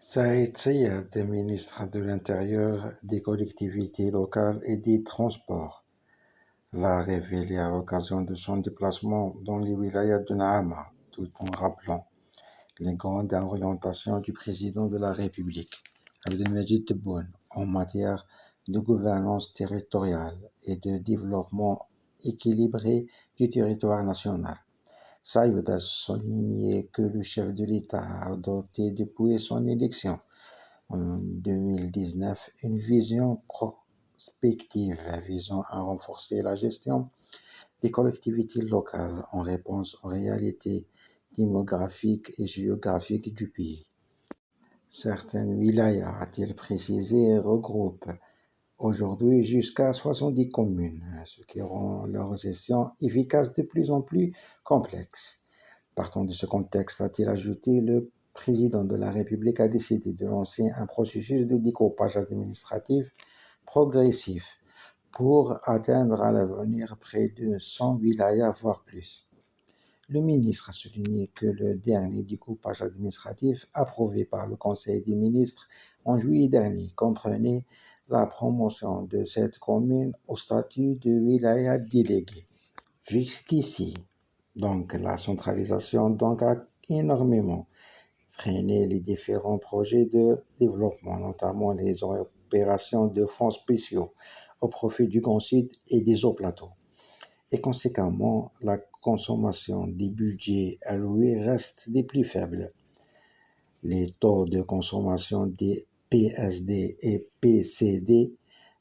Saïd Seyed, ministre de l'Intérieur, des collectivités locales et des Transports, l'a révélé à l'occasion de son déplacement dans les wilayas de Naama, tout en rappelant les grandes orientations du président de la République, Abdelmadjid Tebboune, en matière de gouvernance territoriale et de développement équilibré du territoire national. Saïd a souligné que le chef de l'État a adopté depuis son élection en 2019 une vision prospective visant à renforcer la gestion des collectivités locales en réponse aux réalités démographiques et géographiques du pays. Certaines wilayas, a-t-il précisé, regroupent aujourd'hui jusqu'à 70 communes, ce qui rend leur gestion efficace de plus en plus complexe. Partant de ce contexte, a-t-il ajouté, le président de la République a décidé de lancer un processus de découpage administratif progressif pour atteindre à l'avenir près de 100 wilayas, voire plus. Le ministre a souligné que le dernier découpage administratif approuvé par le Conseil des ministres en juillet dernier comprenait la promotion de cette commune au statut de wilaya délégué. Jusqu'ici, donc, la centralisation a énormément freiné les différents projets de développement, notamment les opérations de fonds spéciaux au profit du Grand Sud et des hauts plateaux. Et conséquemment, la consommation des budgets alloués reste des plus faibles. Les taux de consommation des PSD et PCD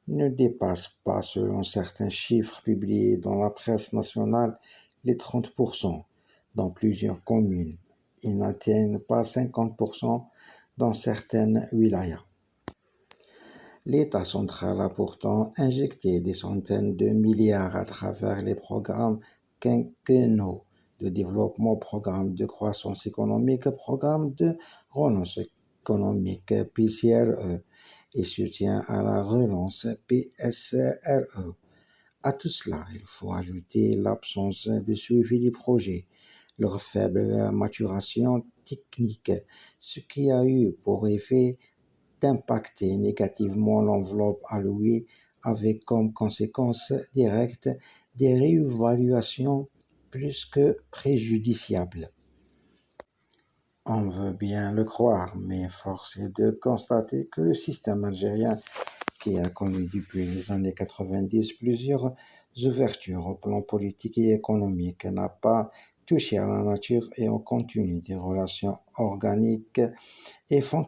ne dépassent pas, selon certains chiffres publiés dans la presse nationale, les 30% dans plusieurs communes. Ils n'atteignent pas 50% dans certaines wilayas. L'État central a pourtant injecté des centaines de milliards à travers les programmes quinquennaux de développement, programmes de croissance économique, programmes de relance économique PCRE et soutien à la relance PSRE. À tout cela, il faut ajouter l'absence de suivi des projets, leur faible maturation technique, ce qui a eu pour effet d'impacter négativement l'enveloppe allouée avec comme conséquence directe des réévaluations plus que préjudiciables. On veut bien le croire, mais force est de constater que le système algérien, qui a connu depuis les années 90 plusieurs ouvertures au plan politique et économique, n'a pas touché à la nature et au contenu des relations organiques et fonctionnelles